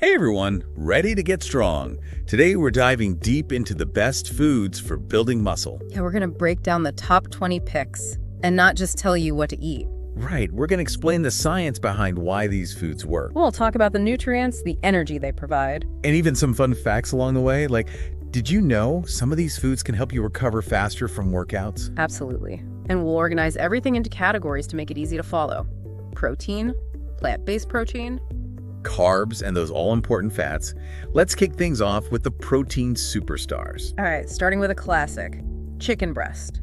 Hey everyone, ready to get strong? Today we're diving deep into the best foods for building muscle. Yeah, we're gonna break down the top 20 picks and not just tell you what to eat. Right, we're going to explain the science behind why these foods work. We'll talk about the nutrients, the energy they provide. And even some fun facts along the way, like, did you know some of these foods can help you recover faster from workouts? Absolutely. And we'll organize everything into categories to make it easy to follow. Protein, plant-based protein, Carbs and those all-important fats. Let's kick things off with the protein superstars. All right, starting with a classic, chicken breast.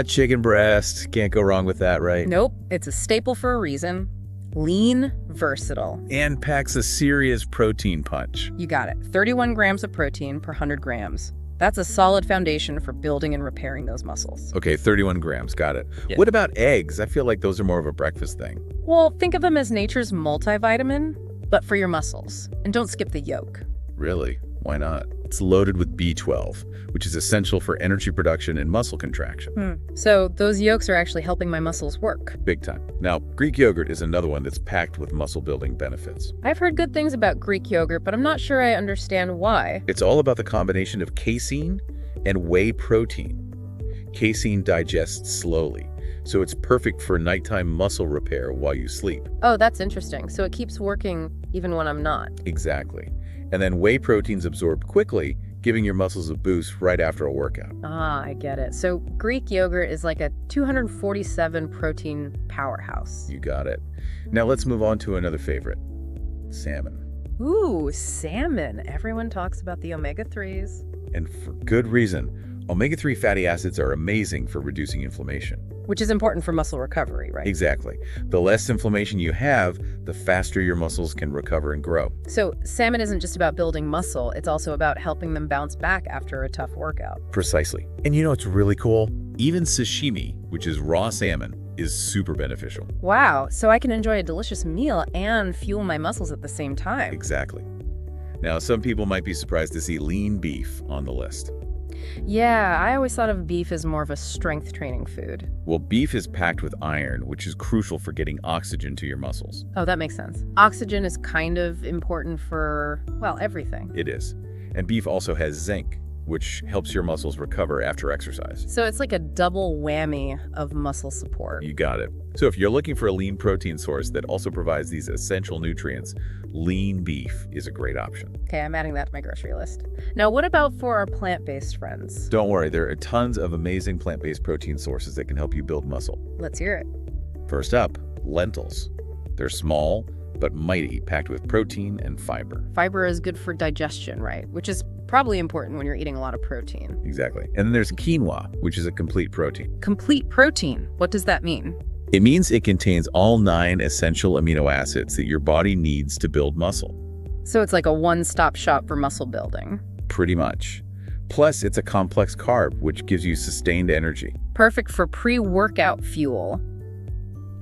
Chicken breast. Can't go wrong with that, right? Nope, it's a staple for a reason. Lean, versatile. And packs a serious protein punch. You got it. 31 grams of protein per 100 grams. That's a solid foundation for building and repairing those muscles. Okay, 31 grams, got it. Yeah. What about eggs? I feel like those are more of a breakfast thing. Well, think of them as nature's multivitamin, but for your muscles. And don't skip the yolk. Really? Why not? It's loaded with B12, which is essential for energy production and muscle contraction. So those yolks are actually helping my muscles work. Big time. Now, Greek yogurt is another one that's packed with muscle-building benefits. I've heard good things about Greek yogurt, but I'm not sure I understand why. It's all about the combination of casein and whey protein. Casein digests slowly, so it's perfect for nighttime muscle repair while you sleep. Oh, that's interesting. So it keeps working even when I'm not. Exactly. And then whey proteins absorb quickly, giving your muscles a boost right after a workout. Ah, I get it. So Greek yogurt is like a 247 protein powerhouse. You got it. Now let's move on to another favorite, salmon. Ooh, salmon. Everyone talks about the omega-3s. And for good reason. Omega-3 fatty acids are amazing for reducing inflammation. Which is important for muscle recovery, right? Exactly. The less inflammation you have, the faster your muscles can recover and grow. So salmon isn't just about building muscle, it's also about helping them bounce back after a tough workout. Precisely. And you know what's really cool? Even sashimi, which is raw salmon, is super beneficial. Wow, so I can enjoy a delicious meal and fuel my muscles at the same time. Exactly. Now, some people might be surprised to see lean beef on the list. Yeah, I always thought of beef as more of a strength training food. Well, beef is packed with iron, which is crucial for getting oxygen to your muscles. Oh, that makes sense. Oxygen is kind of important for, well, everything. It is. And beef also has zinc, which helps your muscles recover after exercise. So it's like a double whammy of muscle support. You got it. So if you're looking for a lean protein source that also provides these essential nutrients, lean beef is a great option. Okay, I'm adding that to my grocery list. Now, what about for our plant-based friends? Don't worry, there are tons of amazing plant-based protein sources that can help you build muscle. Let's hear it. First up, lentils. They're small but mighty, packed with protein and fiber. Fiber is good for digestion, right? Which is probably important when you're eating a lot of protein. Exactly. And then there's quinoa, which is a complete protein. Complete protein. What does that mean? It means it contains all 9 essential amino acids that your body needs to build muscle. So it's like a one-stop shop for muscle building. Pretty much. Plus, it's a complex carb, which gives you sustained energy. Perfect for pre-workout fuel.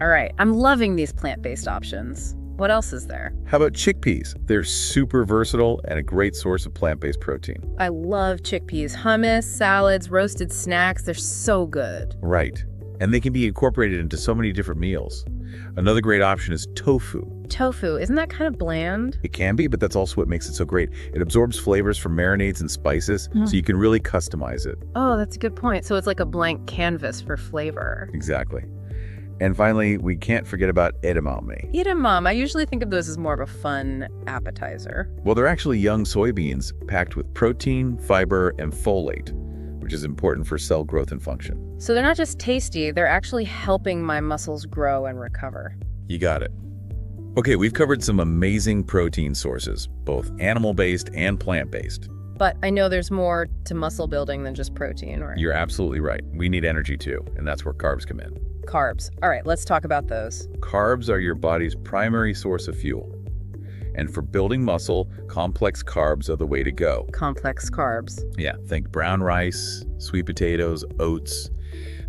All right, I'm loving these plant-based options. What else is there? How about chickpeas? They're super versatile and a great source of plant-based protein. I love chickpeas. Hummus, salads, roasted snacks, they're so good. Right. And they can be incorporated into so many different meals. Another great option is tofu. Tofu, isn't that kind of bland? It can be, but that's also what makes it so great. It absorbs flavors from marinades and spices, so you can really customize it. Oh, that's a good point. So it's like a blank canvas for flavor. Exactly. And finally, we can't forget about edamame. Edamame, I usually think of those as more of a fun appetizer. Well, they're actually young soybeans packed with protein, fiber, and folate, which is important for cell growth and function. So they're not just tasty, they're actually helping my muscles grow and recover. You got it. Okay, we've covered some amazing protein sources, both animal-based and plant-based. But I know there's more to muscle building than just protein, right? You're absolutely right. We need energy too, and that's where carbs come in. Carbs. All right, let's talk about those. Carbs are your body's primary source of fuel. And for building muscle, complex carbs are the way to go. Complex carbs. Yeah, think brown rice, sweet potatoes, oats.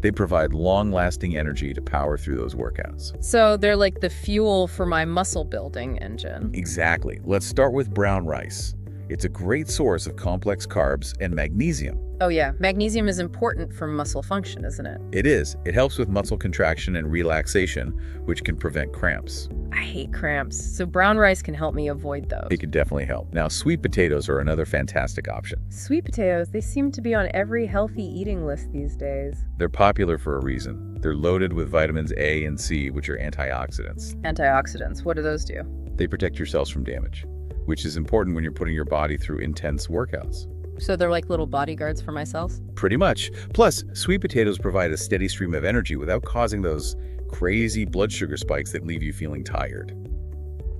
They provide long-lasting energy to power through those workouts. So they're like the fuel for my muscle building engine. Exactly. Let's start with brown rice. It's a great source of complex carbs and magnesium. Oh yeah, magnesium is important for muscle function, isn't it? It is. It helps with muscle contraction and relaxation, which can prevent cramps. I hate cramps, so brown rice can help me avoid those. It can definitely help. Now, sweet potatoes are another fantastic option. Sweet potatoes, they seem to be on every healthy eating list these days. They're popular for a reason. They're loaded with vitamins A and C, which are antioxidants. Antioxidants, what do those do? They protect your cells from damage, which is important when you're putting your body through intense workouts. So they're like little bodyguards for my cells? Pretty much. Plus, sweet potatoes provide a steady stream of energy without causing those crazy blood sugar spikes that leave you feeling tired.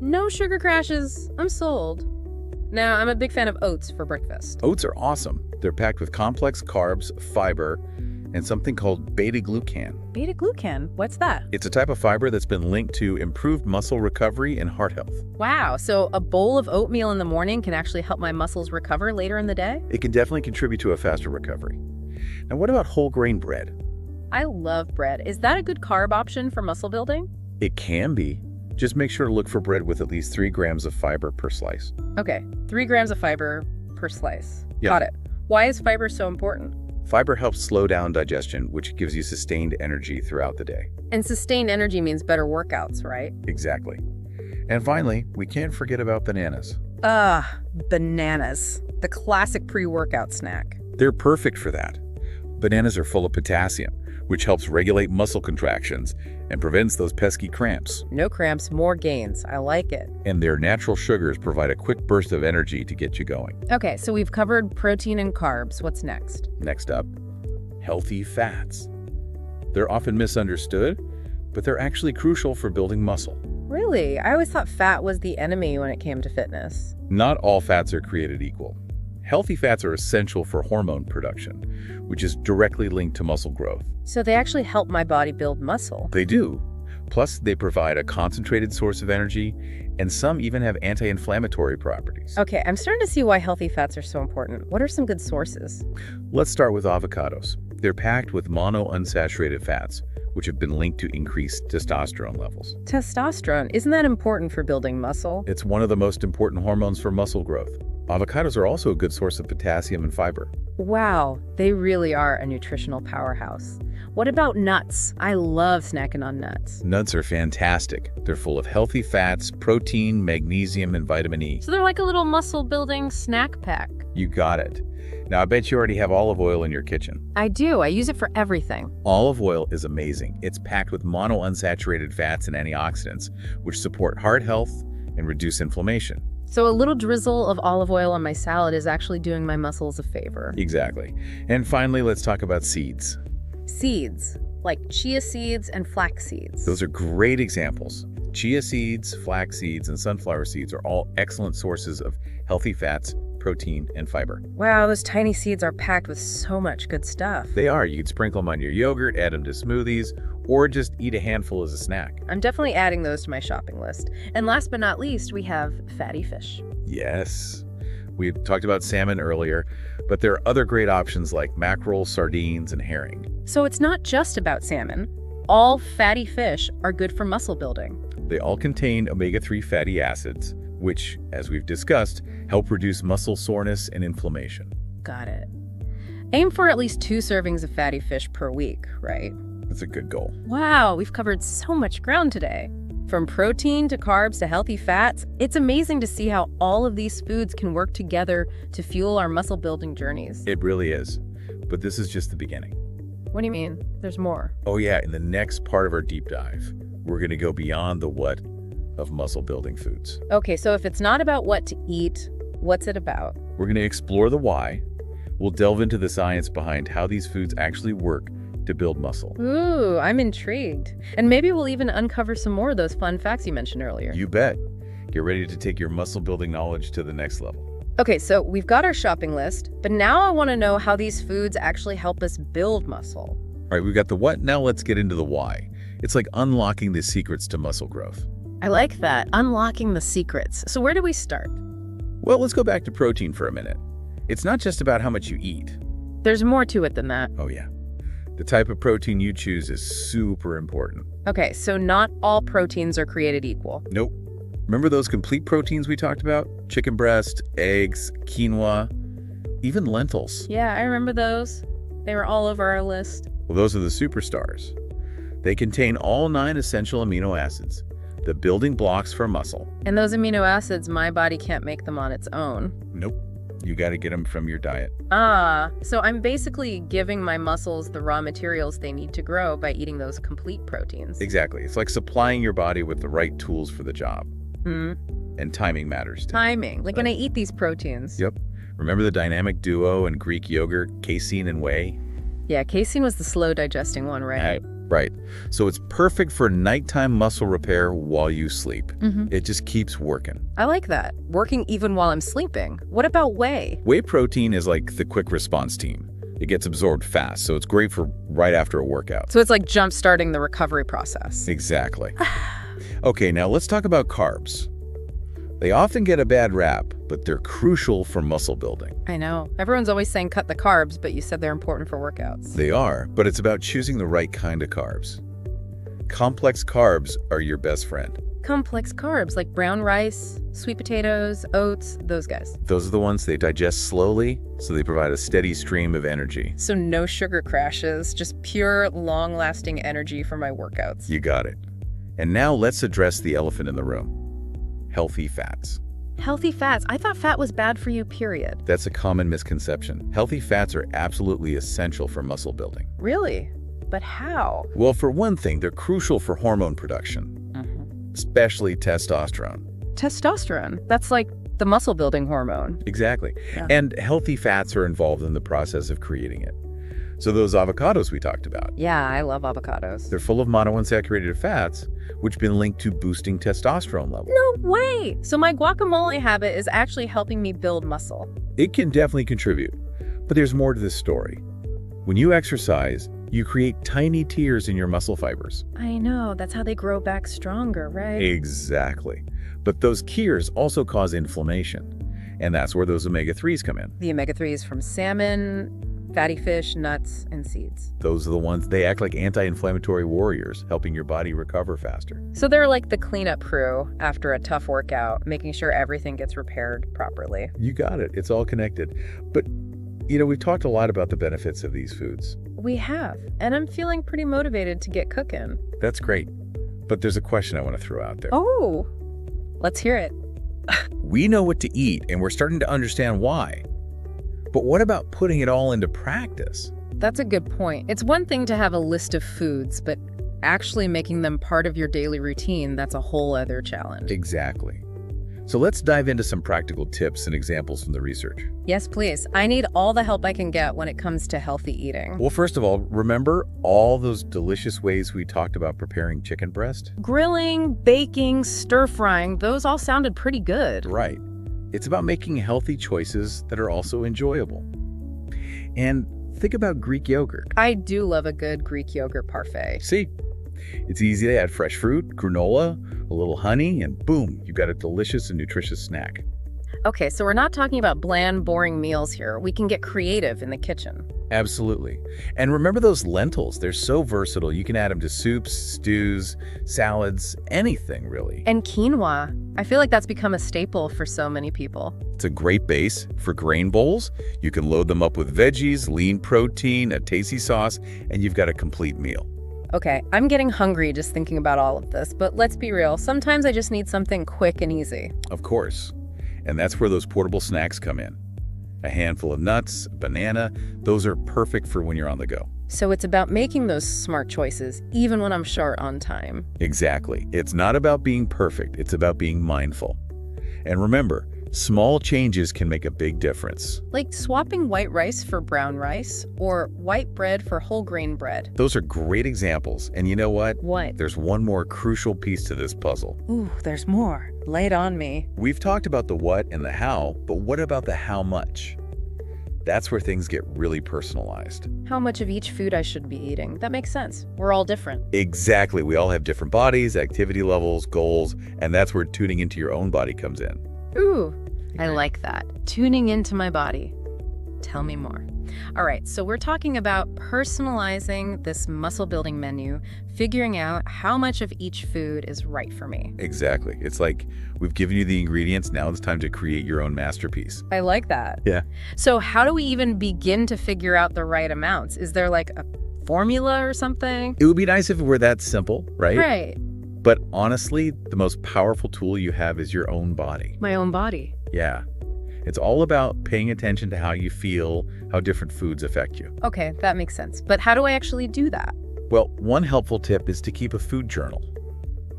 No sugar crashes. I'm sold. Now, I'm a big fan of oats for breakfast. Oats are awesome. They're packed with complex carbs, fiber, and something called beta-glucan. Beta-glucan? What's that? It's a type of fiber that's been linked to improved muscle recovery and heart health. Wow, so a bowl of oatmeal in the morning can actually help my muscles recover later in the day? It can definitely contribute to a faster recovery. Now, what about whole grain bread? I love bread. Is that a good carb option for muscle building? It can be. Just make sure to look for bread with at least 3 grams of fiber per slice. Okay, 3 grams of fiber per slice. Yep. Got it. Why is fiber so important? Fiber helps slow down digestion, which gives you sustained energy throughout the day. And sustained energy means better workouts, right? Exactly. And finally, we can't forget about bananas. Bananas. The classic pre-workout snack. They're perfect for that. Bananas are full of potassium, which helps regulate muscle contractions and prevents those pesky cramps. No cramps, more gains. I like it. And their natural sugars provide a quick burst of energy to get you going. Okay, so we've covered protein and carbs. What's next? Next up, healthy fats. They're often misunderstood, but they're actually crucial for building muscle. Really? I always thought fat was the enemy when it came to fitness. Not all fats are created equal. Healthy fats are essential for hormone production, which is directly linked to muscle growth. So they actually help my body build muscle. They do. Plus, they provide a concentrated source of energy, and some even have anti-inflammatory properties. Okay, I'm starting to see why healthy fats are so important. What are some good sources? Let's start with avocados. They're packed with monounsaturated fats, which have been linked to increased testosterone levels. Testosterone, isn't that important for building muscle? It's one of the most important hormones for muscle growth. Avocados are also a good source of potassium and fiber. Wow, they really are a nutritional powerhouse. What about nuts? I love snacking on nuts. Nuts are fantastic. They're full of healthy fats, protein, magnesium, and vitamin E. So they're like a little muscle-building snack pack. You got it. Now, I bet you already have olive oil in your kitchen. I do. I use it for everything. Olive oil is amazing. It's packed with monounsaturated fats and antioxidants, which support heart health and reduce inflammation. So a little drizzle of olive oil on my salad is actually doing my muscles a favor. Exactly. And finally, let's talk about seeds. Seeds, like chia seeds and flax seeds. Those are great examples. Chia seeds, flax seeds, and sunflower seeds are all excellent sources of healthy fats, protein, and fiber. Wow, those tiny seeds are packed with so much good stuff. They are. You can sprinkle them on your yogurt, add them to smoothies, or just eat a handful as a snack. I'm definitely adding those to my shopping list. And last but not least, we have fatty fish. Yes. We talked about salmon earlier, but there are other great options like mackerel, sardines, and herring. So it's not just about salmon. All fatty fish are good for muscle building. They all contain omega-3 fatty acids, which, as we've discussed, help reduce muscle soreness and inflammation. Got it. Aim for at least 2 servings of fatty fish per week, right? That's a good goal. Wow, we've covered so much ground today. From protein to carbs to healthy fats, it's amazing to see how all of these foods can work together to fuel our muscle building journeys. It really is. But this is just the beginning. What do you mean? There's more. Oh yeah, in the next part of our deep dive, we're going to go beyond the what of muscle building foods. Okay, so if it's not about what to eat, what's it about? We're going to explore the why. We'll delve into the science behind how these foods actually work to build muscle. Ooh, I'm intrigued. And maybe we'll even uncover some more of those fun facts you mentioned earlier. You bet. Get ready to take your muscle building knowledge to the next level. Okay, so we've got our shopping list, but now I want to know how these foods actually help us build muscle. All right, we've got the what, now let's get into the why. It's like unlocking the secrets to muscle growth. I like that, unlocking the secrets. So where do we start? Well, let's go back to protein for a minute. It's not just about how much you eat. There's more to it than that. Oh yeah. The type of protein you choose is super important. Okay, so not all proteins are created equal. Nope. Remember those complete proteins we talked about? Chicken breast, eggs, quinoa, even lentils. Yeah, I remember those. They were all over our list. Well, those are the superstars. They contain all 9 essential amino acids, the building blocks for muscle. And those amino acids, my body can't make them on its own. Nope. You got to get them from your diet. So I'm basically giving my muscles the raw materials they need to grow by eating those complete proteins. Exactly. It's like supplying your body with the right tools for the job. And timing matters too. Timing. Like when I eat these proteins. Yep. Remember the dynamic duo in Greek yogurt, casein and whey? Yeah, casein was the slow digesting one, right? Right. So it's perfect for nighttime muscle repair while you sleep. It just keeps working. I like that. Working even while I'm sleeping. What about whey? Whey protein is like the quick response team. It gets absorbed fast, so it's great for right after a workout. So it's like jump-starting the recovery process. Exactly. Okay, now let's talk about carbs. They often get a bad rap, but they're crucial for muscle building. I know. Everyone's always saying cut the carbs, but you said they're important for workouts. They are, but it's about choosing the right kind of carbs. Complex carbs are your best friend. Complex carbs like brown rice, sweet potatoes, oats, those guys. Those are the ones they digest slowly, so they provide a steady stream of energy. So no sugar crashes, just pure, long-lasting energy for my workouts. You got it. And now let's address the elephant in the room. Healthy fats. Healthy fats? I thought fat was bad for you, period. That's a common misconception. Healthy fats are absolutely essential for muscle building. Really? But how? Well, for one thing, they're crucial for hormone production, especially testosterone. Testosterone? That's like the muscle building hormone. Exactly. Yeah. And healthy fats are involved in the process of creating it. So those avocados we talked about, Yeah, I love avocados. they're full of monounsaturated fats, which have been linked to boosting testosterone levels. No way! So my guacamole habit is actually helping me build muscle. It can definitely contribute, but there's more to this story. When you exercise, you create tiny tears in your muscle fibers. I know, that's how they grow back stronger, right? Exactly. But those tears also cause inflammation, and that's where those omega-3s come in. The omega-3s from salmon, fatty fish, nuts, and seeds. Those are the ones, they act like anti-inflammatory warriors, helping your body recover faster. So they're like the cleanup crew after a tough workout, making sure everything gets repaired properly. You got it. It's all connected. But, we've talked a lot about the benefits of these foods. We have, and I'm feeling pretty motivated to get cooking. That's great. But there's a question I want to throw out there. Oh, let's hear it. We know what to eat, and we're starting to understand why. But what about putting it all into practice? That's a good point. It's one thing to have a list of foods, but actually making them part of your daily routine, that's a whole other challenge. Exactly. So let's dive into some practical tips and examples from the research. Yes, please. I need all the help I can get when it comes to healthy eating. Well, first of all, remember all those delicious ways we talked about preparing chicken breast? Grilling, baking, stir-frying, those all sounded pretty good. Right. It's about making healthy choices that are also enjoyable. And think about Greek yogurt. I do love a good Greek yogurt parfait. See, it's easy to add fresh fruit, granola, a little honey, and boom, you've got a delicious and nutritious snack. Okay, so we're not talking about bland, boring meals here. We can get creative in the kitchen. Absolutely. And remember those lentils. They're so versatile. You can add them to soups, stews, salads, anything really. And quinoa. I feel like that's become a staple for so many people. It's a great base for grain bowls. You can load them up with veggies, lean protein, a tasty sauce, and you've got a complete meal. Okay, I'm getting hungry just thinking about all of this, but let's be real. Sometimes I just need something quick and easy. Of course. And that's where those portable snacks come in. A handful of nuts, banana, those are perfect for when you're on the go. So it's about making those smart choices, even when I'm short on time. Exactly. It's not about being perfect. It's about being mindful. And remember, small changes can make a big difference. Like swapping white rice for brown rice, or white bread for whole grain bread. Those are great examples. And you know what? What? There's one more crucial piece to this puzzle. Ooh, there's more. Lay it on me. We've talked about the what and the how, but what about the how much? That's where things get really personalized. How much of each food I should be eating. That makes sense. We're all different. Exactly. We all have different bodies, activity levels, goals, and that's where tuning into your own body comes in. Ooh, I like that. Tuning into my body. Tell me more. All right, so we're talking about personalizing this muscle building menu, figuring out how much of each food is right for me. Exactly. It's like we've given you the ingredients, now it's time to create your own masterpiece. I like that. Yeah. So how do we even begin to figure out the right amounts? Is there like a formula or something? It would be nice if it were that simple, right? Right. But honestly, the most powerful tool you have is your own body. My own body. Yeah. It's all about paying attention to how you feel, how different foods affect you. Okay, that makes sense. But how do I actually do that? Well, one helpful tip is to keep a food journal.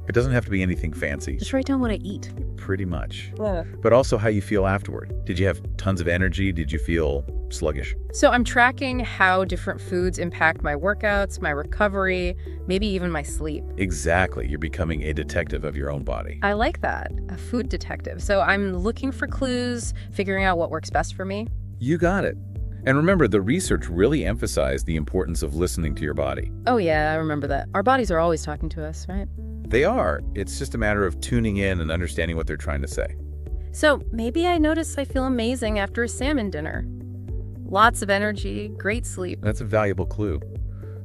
It doesn't have to be anything fancy. Just write down what I eat. Pretty much. Yeah. But also how you feel afterward. Did you have tons of energy? Did you feel sluggish? So I'm tracking how different foods impact my workouts, my recovery, maybe even my sleep. Exactly. You're becoming a detective of your own body. I like that, a food detective. So I'm looking for clues, figuring out what works best for me. You got it. And remember, the research really emphasized the importance of listening to your body. Oh yeah, I remember that. Our bodies are always talking to us, right? They are. It's just a matter of tuning in and understanding what they're trying to say. So maybe I notice I feel amazing after a salmon dinner. Lots of energy, great sleep. That's a valuable clue.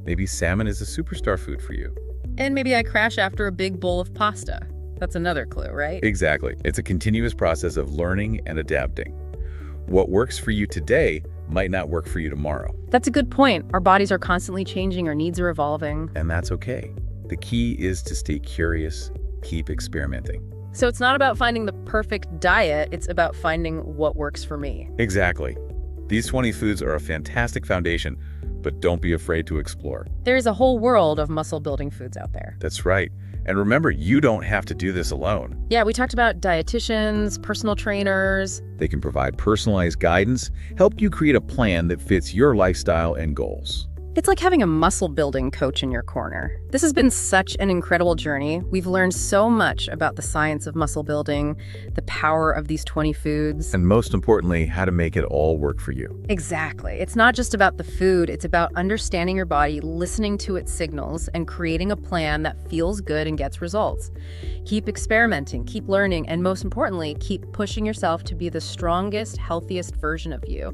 Maybe salmon is a superstar food for you. And maybe I crash after a big bowl of pasta. That's another clue, right? Exactly. It's a continuous process of learning and adapting. What works for you today might not work for you tomorrow. That's a good point. Our bodies are constantly changing, our needs are evolving. And that's okay. The key is to stay curious, keep experimenting. So it's not about finding the perfect diet, it's about finding what works for me. Exactly. These 20 foods are a fantastic foundation, but don't be afraid to explore. There's a whole world of muscle-building foods out there. That's right. And remember, you don't have to do this alone. Yeah, we talked about dietitians, personal trainers. They can provide personalized guidance, help you create a plan that fits your lifestyle and goals. It's like having a muscle-building coach in your corner. This has been such an incredible journey. We've learned so much about the science of muscle building, the power of these 20 foods. And most importantly, how to make it all work for you. Exactly. It's not just about the food, it's about understanding your body, listening to its signals, and creating a plan that feels good and gets results. Keep experimenting, keep learning, and most importantly, keep pushing yourself to be the strongest, healthiest version of you.